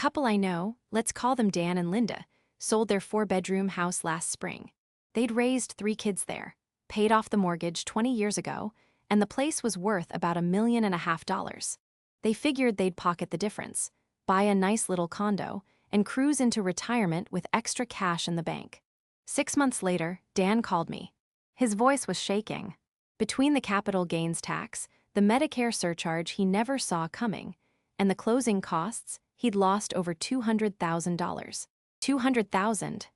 couple I know, let's call them Dan and Linda, sold their 4-bedroom house last spring. They'd raised 3 kids there, paid off the mortgage 20 years ago, and the place was worth about $1.5 million. They figured they'd pocket the difference, buy a nice little condo, and cruise into retirement with extra cash in the bank. 6 months later, Dan called me. His voice was shaking. Between the capital gains tax, the Medicare surcharge he never saw coming, and the closing costs, he'd lost over $200,000. $200,000.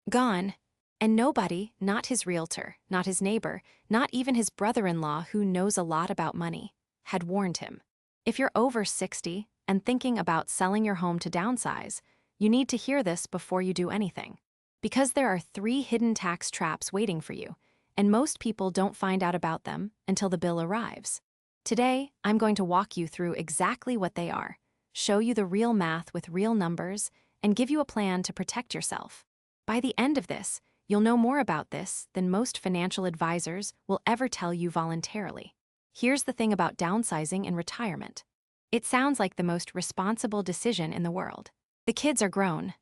Gone. And nobody, not his realtor, not his neighbor, not even his brother-in-law who knows a lot about money, had warned him. If you're over 60 and thinking about selling your home to downsize, you need to hear this before you do anything. Because there are 3 hidden tax traps waiting for you, and most people don't find out about them until the bill arrives. Today, I'm going to walk you through exactly what they are, show you the real math with real numbers, and give you a plan to protect yourself. By the end of this, you'll know more about this than most financial advisors will ever tell you voluntarily. Here's the thing about downsizing and retirement. It sounds like the most responsible decision in the world. The kids are grown.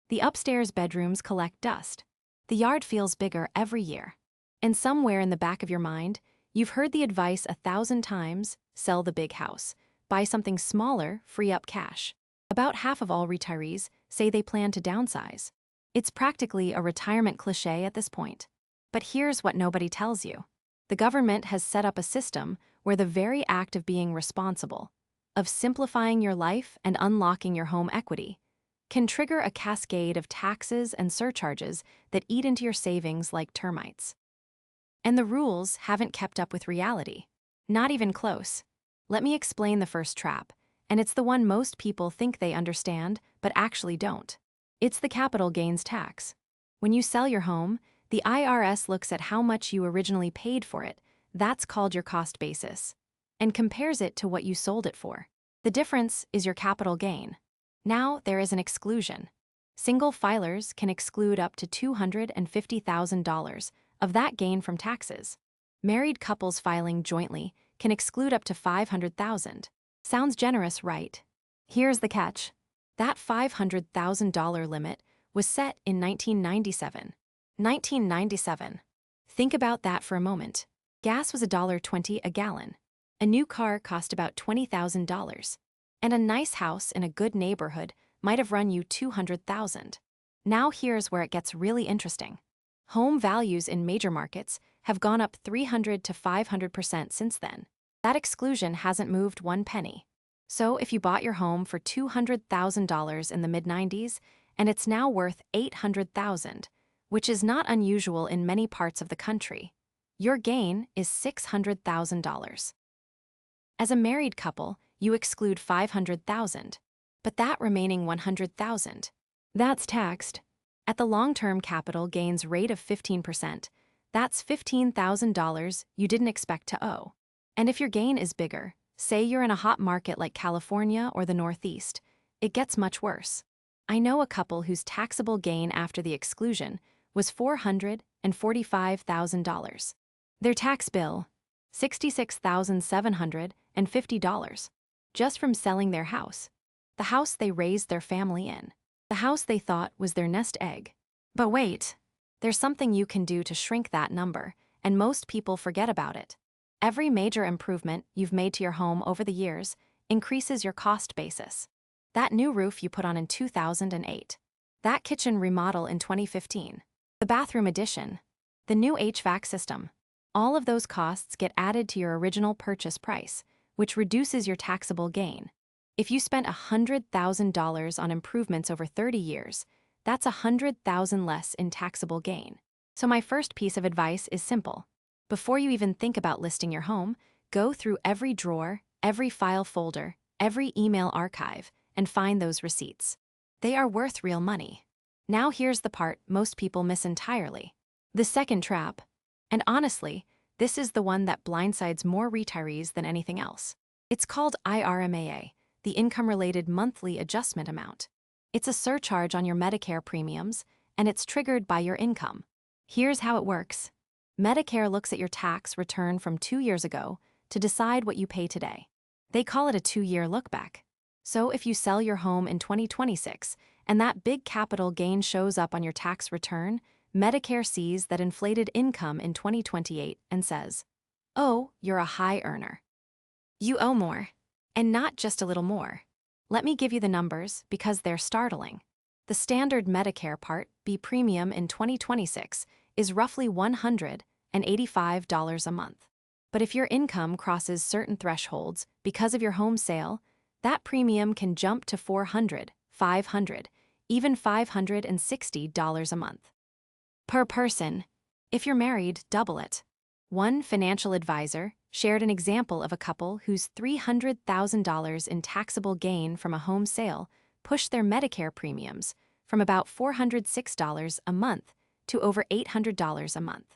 The upstairs bedrooms collect dust. The yard feels bigger every year. And somewhere in the back of your mind, you've heard the advice 1,000 times: sell the big house, buy something smaller, free up cash. About half of all retirees say they plan to downsize. It's practically a retirement cliché at this point. But here's what nobody tells you. The government has set up a system where the very act of being responsible, of simplifying your life and unlocking your home equity, can trigger a cascade of taxes and surcharges that eat into your savings like termites. And the rules haven't kept up with reality. Not even close. Let me explain the first trap, and it's the one most people think they understand, but actually don't. It's the capital gains tax. When you sell your home, the IRS looks at how much you originally paid for it, that's called your cost basis, and compares it to what you sold it for. The difference is your capital gain. Now there is an exclusion. Single filers can exclude up to $250,000 of that gain from taxes. Married couples filing jointly can exclude up to $500,000. Sounds generous, right? Here's the catch. That $500,000 limit was set in 1997. 1997. Think about that for a moment. Gas was $1.20 a gallon. A new car cost about $20,000. And a nice house in a good neighborhood might have run you $200,000. Now here's where it gets really interesting. Home values in major markets have gone up 300 to 500% since then. That exclusion hasn't moved one penny. So if you bought your home for $200,000 in the mid-90s, and it's now worth $800,000, which is not unusual in many parts of the country, your gain is $600,000. As a married couple, you exclude $500,000, but that remaining $100,000, that's taxed. At the long-term capital gains rate of 15%, that's $15,000 you didn't expect to owe. And if your gain is bigger, say you're in a hot market like California or the Northeast, it gets much worse. I know a couple whose taxable gain after the exclusion was $445,000. Their tax bill, $66,750, just from selling their house. The house they raised their family in. The house they thought was their nest egg. But wait, there's something you can do to shrink that number, and most people forget about it. Every major improvement you've made to your home over the years increases your cost basis. That new roof you put on in 2008. That kitchen remodel in 2015. The bathroom addition. The new HVAC system. All of those costs get added to your original purchase price, which reduces your taxable gain. If you spent $100,000 on improvements over 30 years, that's $100,000 less in taxable gain. So my first piece of advice is simple. Before you even think about listing your home, go through every drawer, every file folder, every email archive, and find those receipts. They are worth real money. Now here's the part most people miss entirely. The second trap. And honestly, this is the one that blindsides more retirees than anything else. It's called IRMAA, the Income-Related Monthly Adjustment Amount. It's a surcharge on your Medicare premiums, and it's triggered by your income. Here's how it works. Medicare looks at your tax return from 2 years ago to decide what you pay today. They call it a 2-year look-back. So if you sell your home in 2026 and that big capital gain shows up on your tax return, Medicare sees that inflated income in 2028 and says, "Oh, you're a high earner. You owe more. And not just a little more. Let me give you the numbers because they're startling. The standard Medicare Part B premium in 2026 is roughly $185 a month. But if your income crosses certain thresholds because of your home sale, that premium can jump to $400, $500, even $560 a month. Per person. If you're married, double it. One financial advisor shared an example of a couple whose $300,000 in taxable gain from a home sale pushed their Medicare premiums from about $406 a month to over $800 a month.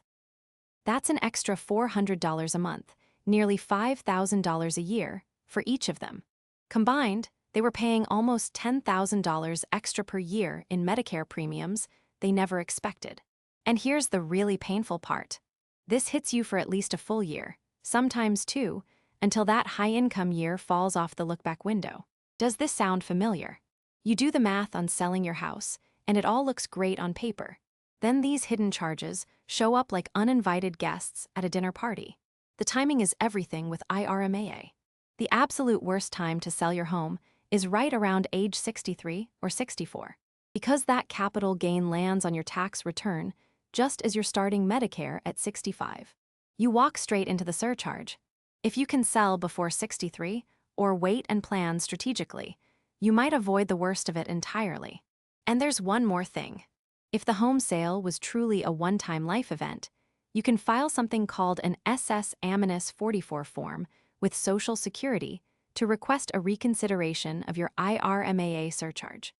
That's an extra $400 a month, nearly $5,000 a year, for each of them. Combined, they were paying almost $10,000 extra per year in Medicare premiums they never expected. And here's the really painful part. This hits you for at least a full year, sometimes two, until that high-income year falls off the look-back window. Does this sound familiar? You do the math on selling your house, and it all looks great on paper. Then these hidden charges show up like uninvited guests at a dinner party. The timing is everything with IRMAA. The absolute worst time to sell your home is right around age 63 or 64. Because that capital gain lands on your tax return just as you're starting Medicare at 65. You walk straight into the surcharge. If you can sell before 63 or wait and plan strategically, you might avoid the worst of it entirely. And there's one more thing. If the home sale was truly a one-time life event, you can file something called an SS-44 form with Social Security to request a reconsideration of your IRMAA surcharge.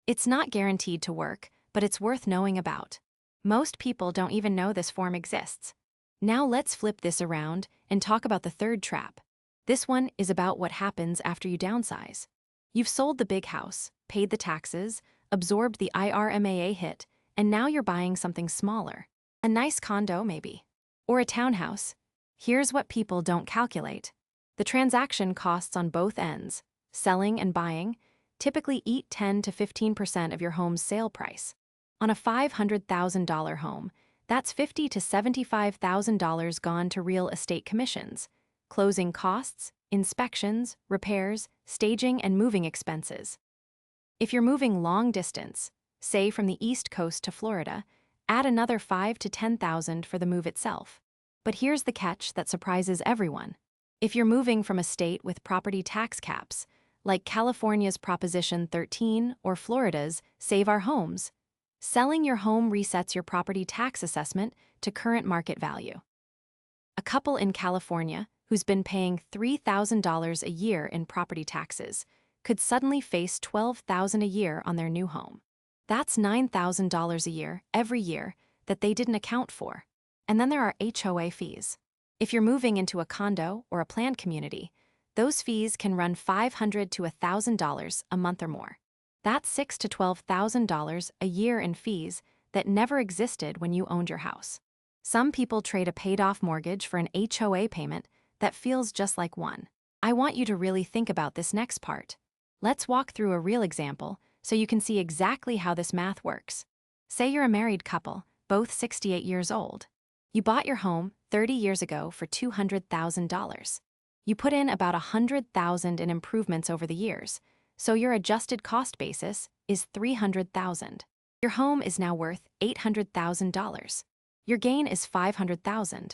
It's not guaranteed to work, but it's worth knowing about. Most people don't even know this form exists. Now let's flip this around and talk about the third trap. This one is about what happens after you downsize. You've sold the big house, paid the taxes, absorbed the IRMAA hit, and now you're buying something smaller. A nice condo, maybe. Or a townhouse. Here's what people don't calculate. The transaction costs on both ends, selling and buying, typically eat 10 to 15% of your home's sale price. On a $500,000 home, that's $50,000 to $75,000 gone to real estate commissions, closing costs, inspections, repairs, staging, and moving expenses. If you're moving long distance, say from the East Coast to Florida, add another $5,000 to $10,000 for the move itself. But here's the catch that surprises everyone. If you're moving from a state with property tax caps, like California's Proposition 13 or Florida's Save Our Homes, selling your home resets your property tax assessment to current market value. A couple in California who's been paying $3,000 a year in property taxes could suddenly face $12,000 a year on their new home. That's $9,000 a year, every year, that they didn't account for. And then there are HOA fees. If you're moving into a condo or a planned community, those fees can run $500 to $1,000 a month or more. That's $6,000 to $12,000 a year in fees that never existed when you owned your house. Some people trade a paid-off mortgage for an HOA payment that feels just like one. I want you to really think about this next part. Let's walk through a real example so you can see exactly how this math works. Say you're a married couple, both 68 years old. You bought your home 30 years ago for $200,000. You put in about $100,000 in improvements over the years, so your adjusted cost basis is $300,000. Your home is now worth $800,000. Your gain is $500,000.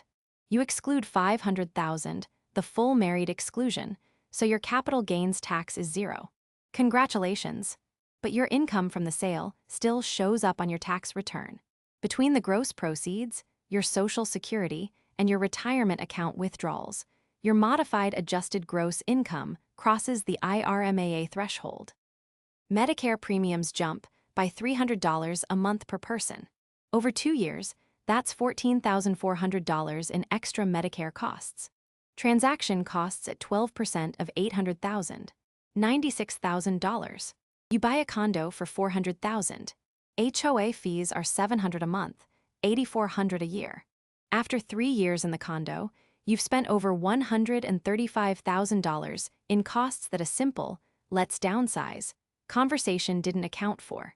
You exclude $500,000, the full married exclusion, so your capital gains tax is zero. Congratulations! But your income from the sale still shows up on your tax return. Between the gross proceeds, your Social Security, and your retirement account withdrawals, your modified adjusted gross income crosses the IRMAA threshold. Medicare premiums jump by $300 a month per person. Over 2 years, that's $14,400 in extra Medicare costs. Transaction costs at 12% of $800,000, $96,000. You buy a condo for $400,000. HOA fees are $700 a month, $8,400 a year. After 3 years in the condo, you've spent over $135,000 in costs that a simple, let's downsize, conversation didn't account for.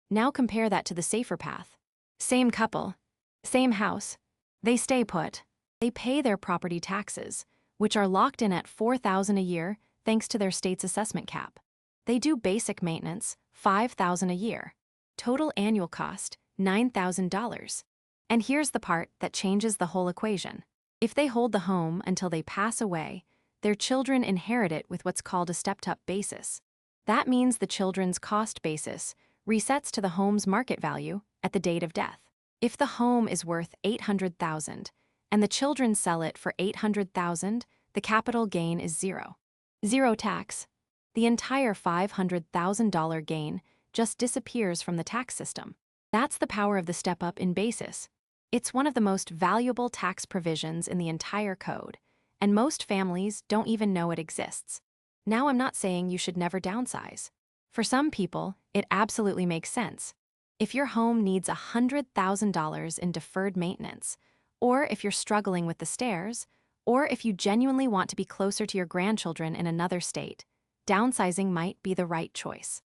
Now compare that to the safer path. Same couple, same house. They stay put. They pay their property taxes, which are locked in at $4,000 a year thanks to their state's assessment cap. They do basic maintenance, $5,000 a year. Total annual cost, $9,000. And here's the part that changes the whole equation. If they hold the home until they pass away, their children inherit it with what's called a stepped-up basis. That means the children's cost basis resets to the home's market value at the date of death. If the home is worth $800,000 and the children sell it for $800,000, the capital gain is zero. Zero tax. The entire $500,000 gain just disappears from the tax system. That's the power of the step-up in basis. It's one of the most valuable tax provisions in the entire code, and most families don't even know it exists. Now, I'm not saying you should never downsize. For some people, it absolutely makes sense. If your home needs $100,000 in deferred maintenance, or if you're struggling with the stairs, or if you genuinely want to be closer to your grandchildren in another state, downsizing might be the right choice.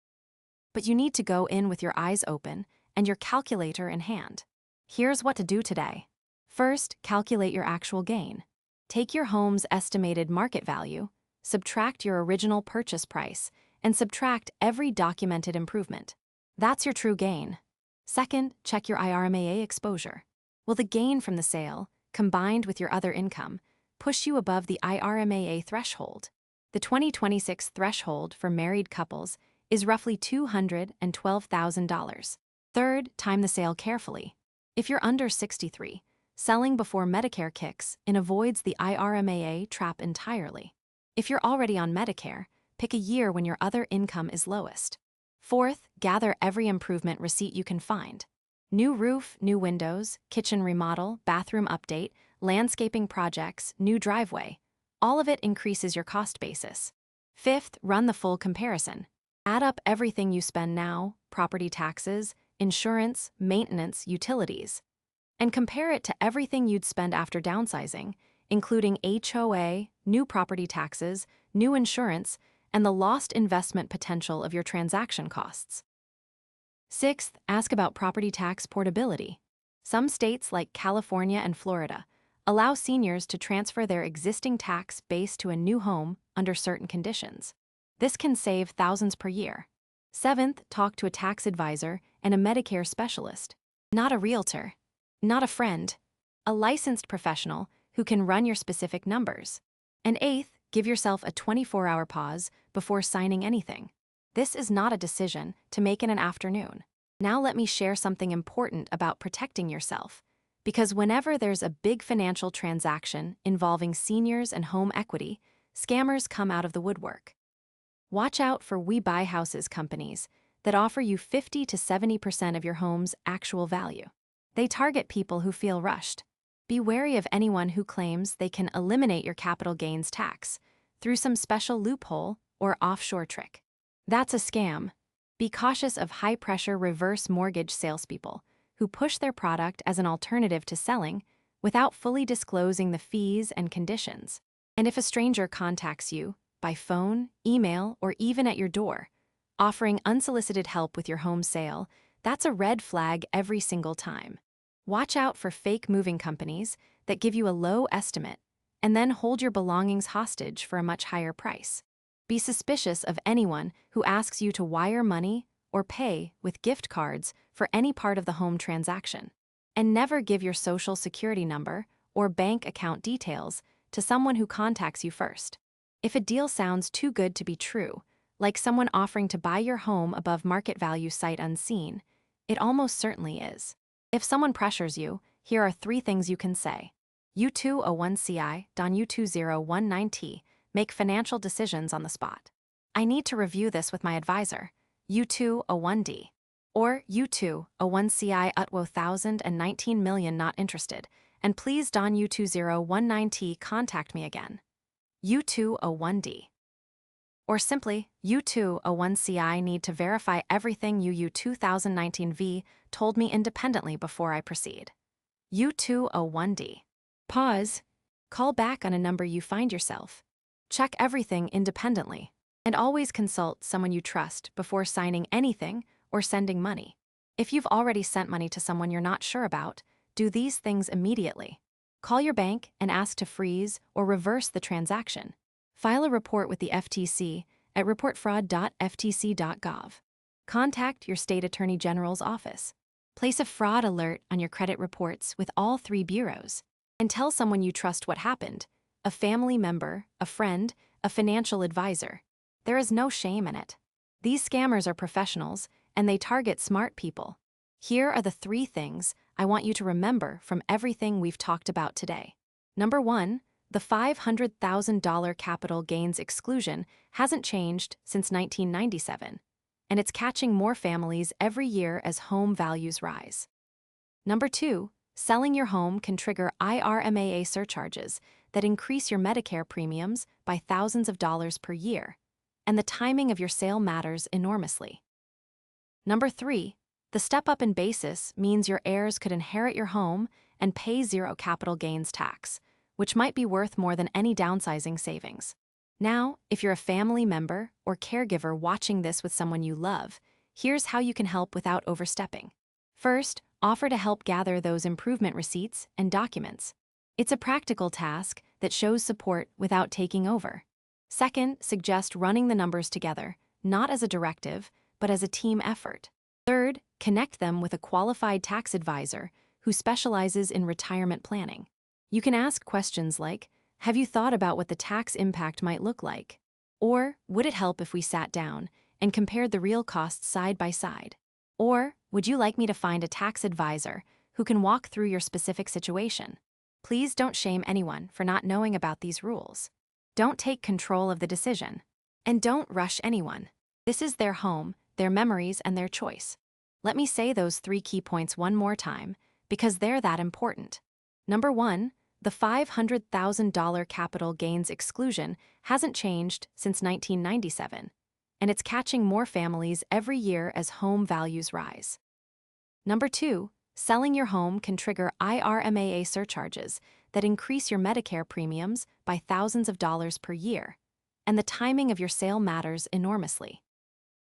But you need to go in with your eyes open and your calculator in hand. Here's what to do today. First, calculate your actual gain. Take your home's estimated market value, subtract your original purchase price, and subtract every documented improvement. That's your true gain. Second, check your IRMAA exposure. Will the gain from the sale, combined with your other income, push you above the IRMAA threshold? The 2026 threshold for married couples is roughly $212,000. Third, time the sale carefully. If you're under 63, selling before Medicare kicks in avoids the IRMAA trap entirely. If you're already on Medicare, pick a year when your other income is lowest. Fourth, gather every improvement receipt you can find. New roof, new windows, kitchen remodel, bathroom update, landscaping projects, new driveway. All of it increases your cost basis. Fifth, run the full comparison. Add up everything you spend now, property taxes, insurance, maintenance, utilities, and compare it to everything you'd spend after downsizing, including HOA, new property taxes, new insurance, and the lost investment potential of your transaction costs. Sixth, ask about property tax portability. Some states like California and Florida allow seniors to transfer their existing tax base to a new home under certain conditions. This can save thousands per year. Seventh, talk to a tax advisor and a Medicare specialist. Not a realtor, not a friend, a licensed professional who can run your specific numbers. And eighth, give yourself a 24-hour pause before signing anything. This is not a decision to make in an afternoon. Now let me share something important about protecting yourself, because whenever there's a big financial transaction involving seniors and home equity, scammers come out of the woodwork. Watch out for We Buy Houses companies that offer you 50 to 70% of your home's actual value. They target people who feel rushed. Be wary of anyone who claims they can eliminate your capital gains tax through some special loophole or offshore trick. That's a scam. Be cautious of high-pressure reverse mortgage salespeople who push their product as an alternative to selling without fully disclosing the fees and conditions. And if a stranger contacts you, by phone, email, or even at your door, offering unsolicited help with your home sale, that's a red flag every single time. Watch out for fake moving companies that give you a low estimate and then hold your belongings hostage for a much higher price. Be suspicious of anyone who asks you to wire money or pay with gift cards for any part of the home transaction. And never give your social security number or bank account details to someone who contacts you first. If a deal sounds too good to be true, like someone offering to buy your home above market value sight unseen, it almost certainly is. If someone pressures you, here are 3 things you can say. U201CI, Don U2019T, make financial decisions on the spot. I need to review this with my advisor, U201D. Or U201CI Utwo 1019 million not interested, and please Don U2019T contact me again. U201D. Or simply, U201CI need to verify everything UU2019V told me independently before I proceed. U201D. Pause. Call back on a number you find yourself. Check everything independently. And always consult someone you trust before signing anything or sending money. If you've already sent money to someone you're not sure about, do these things immediately. Call your bank and ask to freeze or reverse the transaction. File a report with the FTC at reportfraud.ftc.gov. Contact your state attorney general's office. Place a fraud alert on your credit reports with all 3 bureaus. And tell someone you trust what happened: a family member, a friend, a financial advisor. There is no shame in it. These scammers are professionals, and they target smart people. Here are the 3 things I want you to remember from everything we've talked about today. Number 1, the $500,000 capital gains exclusion hasn't changed since 1997, and it's catching more families every year as home values rise. Number 2, selling your home can trigger IRMAA surcharges that increase your Medicare premiums by thousands of dollars per year, and the timing of your sale matters enormously. Number 3, the step-up in basis means your heirs could inherit your home and pay zero capital gains tax, which might be worth more than any downsizing savings. Now, if you're a family member or caregiver watching this with someone you love, here's how you can help without overstepping. First, offer to help gather those improvement receipts and documents. It's a practical task that shows support without taking over. Second, suggest running the numbers together, not as a directive, but as a team effort. Third, connect them with a qualified tax advisor who specializes in retirement planning. You can ask questions like, have you thought about what the tax impact might look like? Or, would it help if we sat down and compared the real costs side by side? Or, would you like me to find a tax advisor who can walk through your specific situation? Please don't shame anyone for not knowing about these rules. Don't take control of the decision. And don't rush anyone. This is their home, their memories, and their choice. Let me say those 3 key points one more time, because they're that important. Number 1, the $500,000 capital gains exclusion hasn't changed since 1997, and it's catching more families every year as home values rise. Number 2, selling your home can trigger IRMAA surcharges that increase your Medicare premiums by thousands of dollars per year, and the timing of your sale matters enormously.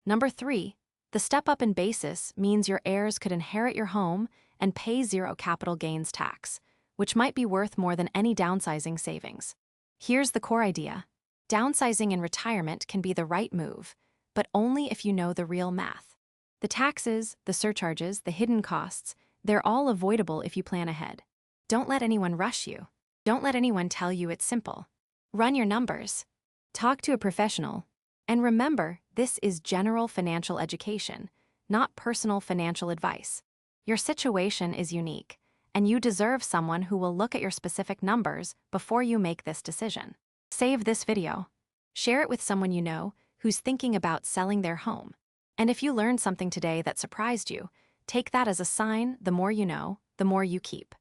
Number 3, the step-up in basis means your heirs could inherit your home and pay zero capital gains tax, which might be worth more than any downsizing savings. Here's the core idea. Downsizing in retirement can be the right move, but only if you know the real math. The taxes, the surcharges, the hidden costs, they're all avoidable if you plan ahead. Don't let anyone rush you. Don't let anyone tell you it's simple. Run your numbers. Talk to a professional. And remember, this is general financial education, not personal financial advice. Your situation is unique, and you deserve someone who will look at your specific numbers before you make this decision. Save this video. Share it with someone you know who's thinking about selling their home. And if you learned something today that surprised you, take that as a sign: the more you know, the more you keep.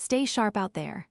Stay sharp out there.